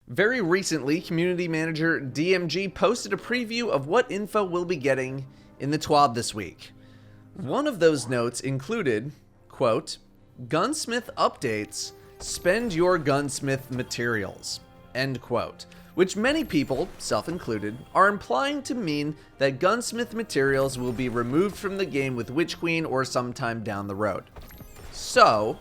Very recently, community manager DMG posted a preview of what info we'll be getting in the TWAB this week. One of those notes included, quote, "Gunsmith updates, spend your gunsmith materials," end quote, which many people, self-included, are implying to mean that gunsmith materials will be removed from the game with Witch Queen or sometime down the road. So,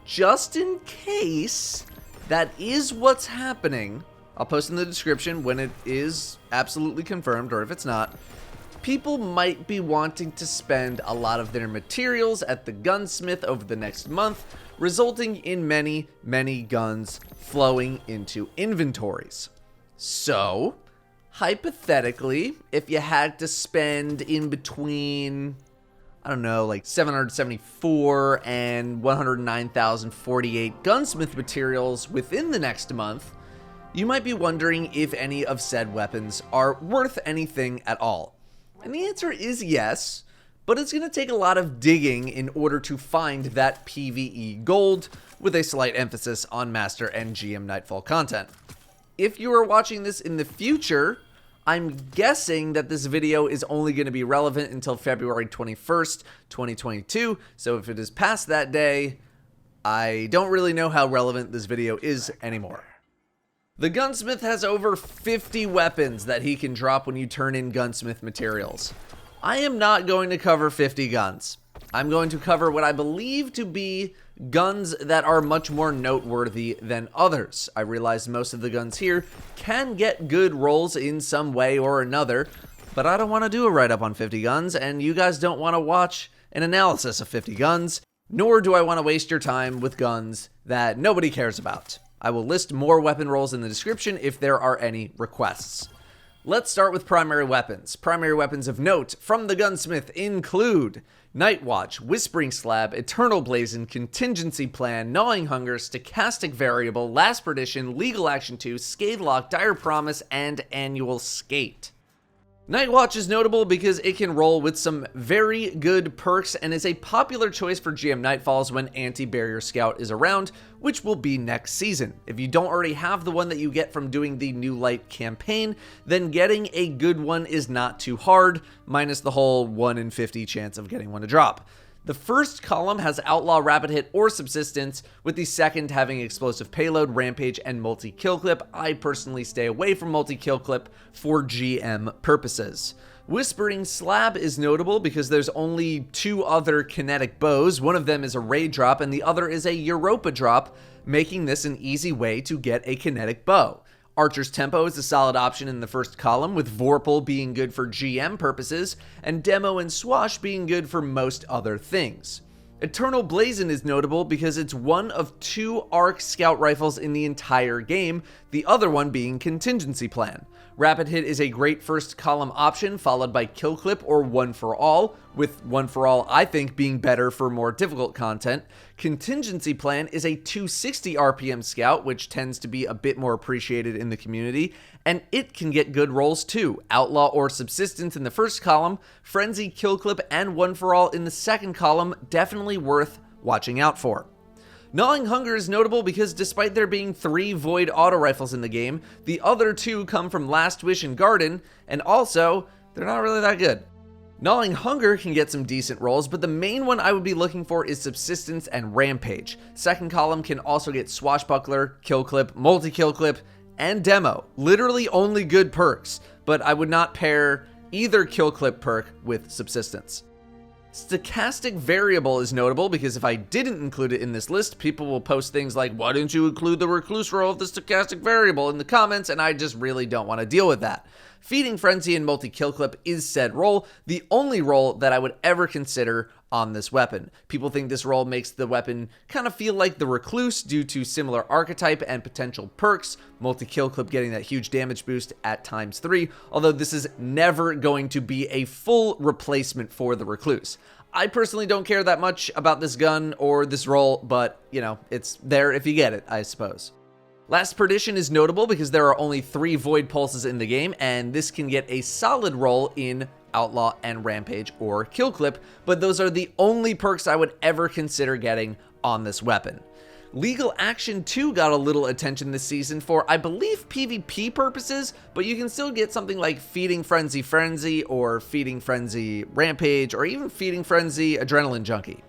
just in case that is what's happening, I'll post in the description when it is absolutely confirmed, or if it's not, people might be wanting to spend a lot of their materials at the gunsmith over the next month, resulting in many, many guns flowing into inventories. So, hypothetically, if you had to spend in between, I don't know, like 774 and 109,048 gunsmith materials within the next month, you might be wondering if any of said weapons are worth anything at all. And the answer is yes, but it's going to take a lot of digging in order to find that PvE gold, with a slight emphasis on Master and GM Nightfall content. If you are watching this in the future, I'm guessing that this video is only going to be relevant until February 21st, 2022, so if it is past that day, I don't really know how relevant this video is anymore. The gunsmith has over 50 weapons that he can drop when you turn in gunsmith materials. I am not going to cover 50 guns. I'm going to cover what I believe to be guns that are much more noteworthy than others. I realize most of the guns here can get good rolls in some way or another, but I don't want to do a write-up on 50 guns, and you guys don't want to watch an analysis of 50 guns, nor do I want to waste your time with guns that nobody cares about. I will list more weapon rolls in the description if there are any requests. Let's start with primary weapons. Primary weapons of note from the gunsmith include Nightwatch, Whispering Slab, Eternal Blazon, Contingency Plan, Gnawing Hunger, Stochastic Variable, Last Perdition, Legal Action 2, Scathelocke, Dire Promise, and Annual Skate. Nightwatch is notable because it can roll with some very good perks and is a popular choice for GM Nightfalls when Anti-Barrier Scout is around, which will be next season. If you don't already have the one that you get from doing the New Light campaign, then getting a good one is not too hard, minus the whole 1 in 50 chance of getting one to drop. The first column has Outlaw, Rapid Hit, or Subsistence, with the second having Explosive Payload, Rampage, and Multi-Kill Clip. I personally stay away from Multi-Kill Clip for GM purposes. Whispering Slab is notable because there's only 2 other kinetic bows. One of them is a raid drop, and the other is a Europa drop, making this an easy way to get a kinetic bow. Archer's Tempo is a solid option in the first column, with Vorpal being good for GM purposes, and Demo and Swash being good for most other things. Eternal Blazon is notable because it's one of 2 ARC scout rifles in the entire game, the other one being Contingency Plan. Rapid Hit is a great first column option, followed by Kill Clip or One for All, with One for All I think being better for more difficult content. Contingency Plan is a 260 RPM scout, which tends to be a bit more appreciated in the community, and it can get good rolls too. Outlaw or Subsistence in the first column, Frenzy, Kill Clip, and One for All in the second column, definitely worth watching out for. Gnawing Hunger is notable because despite there being 3 Void auto rifles in the game, the other 2 come from Last Wish and Garden, and also, they're not really that good. Gnawing Hunger can get some decent rolls, but the main one I would be looking for is Subsistence and Rampage. Second column can also get Swashbuckler, Kill Clip, Multi-Kill Clip, and Demo. Literally only good perks, but I would not pair either Kill Clip perk with Subsistence. Stochastic Variable is notable because if I didn't include it in this list, people will post things like, "Why didn't you include the Recluse roll of the Stochastic Variable?" in the comments, and I just really don't want to deal with that. Feeding Frenzy and Multi-Kill Clip is said roll, the only roll that I would ever consider on this weapon. People think this roll makes the weapon kind of feel like the Recluse due to similar archetype and potential perks, Multi-Kill Clip getting that huge damage boost at ×3, although this is never going to be a full replacement for the Recluse. I personally don't care that much about this gun or this roll, but, you know, it's there if you get it, I suppose. Last Perdition is notable because there are only 3 Void Pulses in the game, and this can get a solid roll in Outlaw and Rampage or Kill Clip, but those are the only perks I would ever consider getting on this weapon. Legal Action 2 got a little attention this season for, I believe, PvP purposes, but you can still get something like Feeding Frenzy, or Feeding Frenzy Rampage, or even Feeding Frenzy Adrenaline Junkie.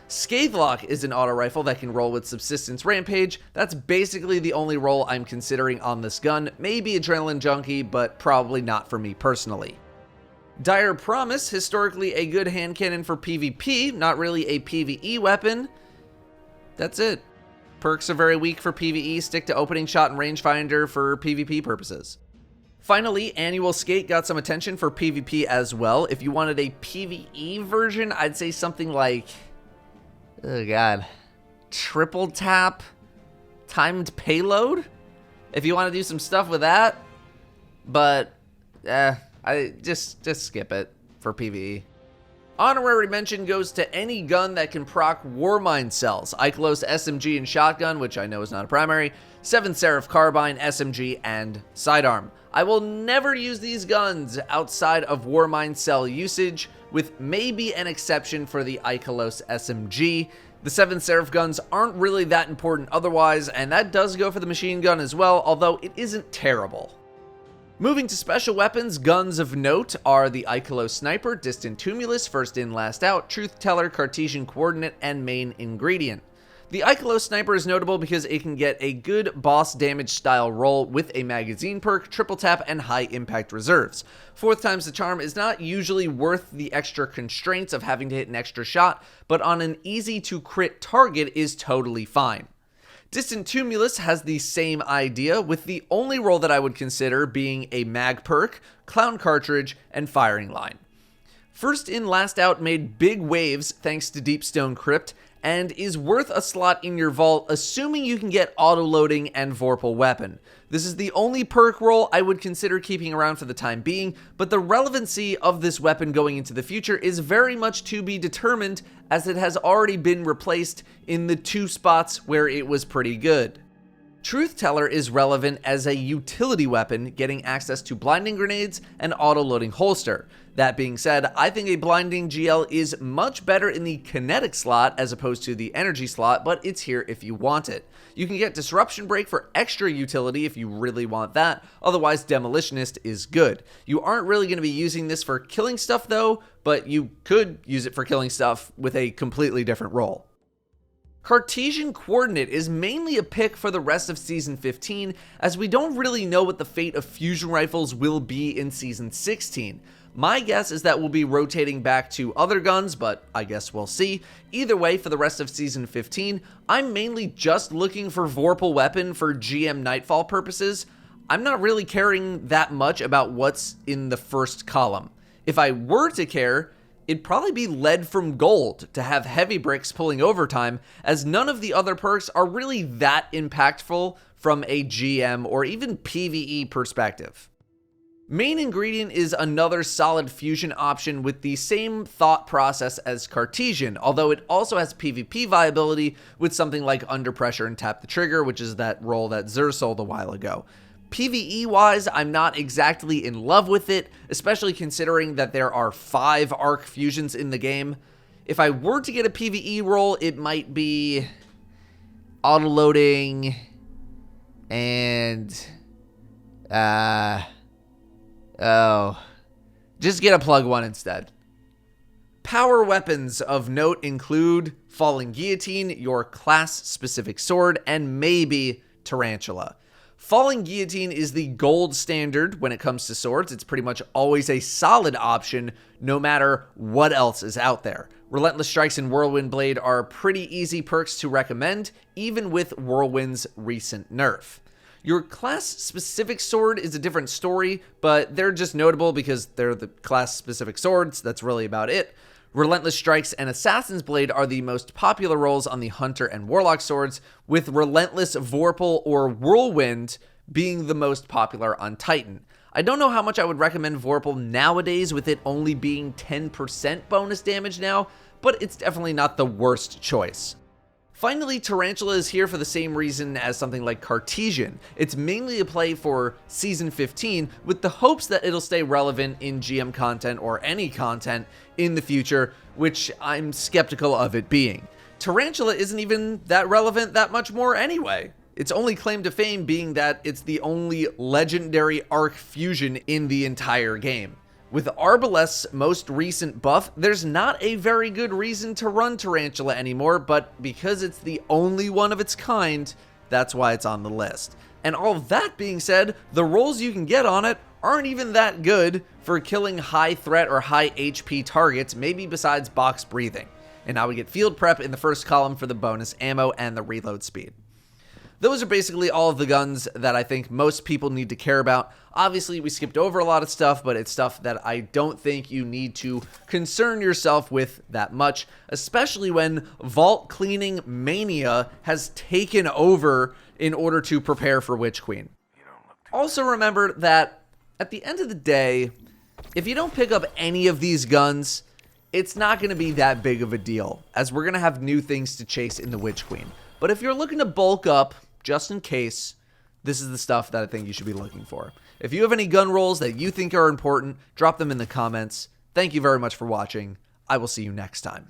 Scathelocke is an auto rifle that can roll with Subsistence Rampage. That's basically the only role I'm considering on this gun. Maybe Adrenaline Junkie, but probably not for me personally. Dire Promise, historically a good hand cannon for PvP, not really a PvE weapon. That's it. Perks are very weak for PvE, stick to opening shot and rangefinder for PvP purposes. Finally, Annual Skate got some attention for PvP as well. If you wanted a PvE version, I'd say something like, oh god, triple tap, timed payload? If you want to do some stuff with that, but I just skip it for PvE. Honorary mention goes to any gun that can proc Warmind cells. Ikelos SMG and shotgun, which I know is not a primary, 7 Seraph carbine, SMG, and sidearm. I will never use these guns outside of Warmind cell usage, with maybe an exception for the Ikelos SMG. The 7 Seraph guns aren't really that important otherwise, and that does go for the machine gun as well, although it isn't terrible. Moving to special weapons, guns of note are the Ikelos Sniper, Distant Tumulus, First In Last Out, Truthteller, Cartesian Coordinate, and Main Ingredient. The Ikelos Sniper is notable because it can get a good boss damage style roll with a magazine perk, triple tap, and high impact reserves. 4th times the charm is not usually worth the extra constraints of having to hit an extra shot, but on an easy to crit target is totally fine. Distant Tumulus has the same idea, with the only role that I would consider being a mag perk, clown cartridge, and firing line. First In Last Out made big waves thanks to Deepstone Crypt, and is worth a slot in your vault assuming you can get auto-loading and Vorpal Weapon. This is the only perk roll I would consider keeping around for the time being, but the relevancy of this weapon going into the future is very much to be determined, as it has already been replaced in the 2 spots where it was pretty good. Truthteller is relevant as a utility weapon, getting access to blinding grenades and auto-loading holster. That being said, I think a blinding GL is much better in the kinetic slot as opposed to the energy slot, but it's here if you want it. You can get Disruption Break for extra utility if you really want that, otherwise Demolitionist is good. You aren't really going to be using this for killing stuff though, but you could use it for killing stuff with a completely different role. Cartesian Coordinate is mainly a pick for the rest of Season 15, as we don't really know what the fate of fusion rifles will be in Season 16. My guess is that we'll be rotating back to other guns, but I guess we'll see. Either way, for the rest of Season 15, I'm mainly just looking for Vorpal Weapon for GM Nightfall purposes. I'm not really caring that much about what's in the first column. If I were to care, it'd probably be Lead from Gold to have heavy bricks pulling overtime, as none of the other perks are really that impactful from a GM or even PvE perspective. Main Ingredient is another solid fusion option with the same thought process as Cartesian, although it also has PvP viability with something like Under Pressure and Tap the Trigger, which is that role that Xur sold a while ago. PvE-wise, I'm not exactly in love with it, especially considering that there are 5 arc fusions in the game. If I were to get a PvE role, it might be autoloading and just get a plug one instead. Power weapons of note include Falling Guillotine, your class-specific sword, and maybe Tarantula. Falling Guillotine is the gold standard when it comes to swords. It's pretty much always a solid option, no matter what else is out there. Relentless Strikes and Whirlwind Blade are pretty easy perks to recommend, even with Whirlwind's recent nerf. Your class-specific sword is a different story, but they're just notable because they're the class-specific swords. That's really about it. Relentless Strikes and Assassin's Blade are the most popular roles on the Hunter and Warlock swords, with Relentless, Vorpal, or Whirlwind being the most popular on Titan. I don't know how much I would recommend Vorpal nowadays, with it only being 10% bonus damage now, but it's definitely not the worst choice. Finally, Tarantula is here for the same reason as something like Cartesian. It's mainly a play for Season 15 with the hopes that it'll stay relevant in GM content or any content in the future, which I'm skeptical of it being. Tarantula isn't even that relevant that much more anyway. Its only claim to fame being that it's the only legendary arc fusion in the entire game. With Arbalest's most recent buff, there's not a very good reason to run Tarantula anymore, but because it's the only one of its kind, that's why it's on the list. And all that being said, the rolls you can get on it aren't even that good for killing high threat or high HP targets, maybe besides box breathing. And now we get field prep in the first column for the bonus ammo and the reload speed. Those are basically all of the guns that I think most people need to care about. Obviously, we skipped over a lot of stuff, but it's stuff that I don't think you need to concern yourself with that much, especially when vault cleaning mania has taken over in order to prepare for Witch Queen. Also remember that at the end of the day, if you don't pick up any of these guns, it's not going to be that big of a deal, as we're going to have new things to chase in the Witch Queen. But if you're looking to bulk up, just in case, this is the stuff that I think you should be looking for. If you have any gun rolls that you think are important, drop them in the comments. Thank you very much for watching. I will see you next time.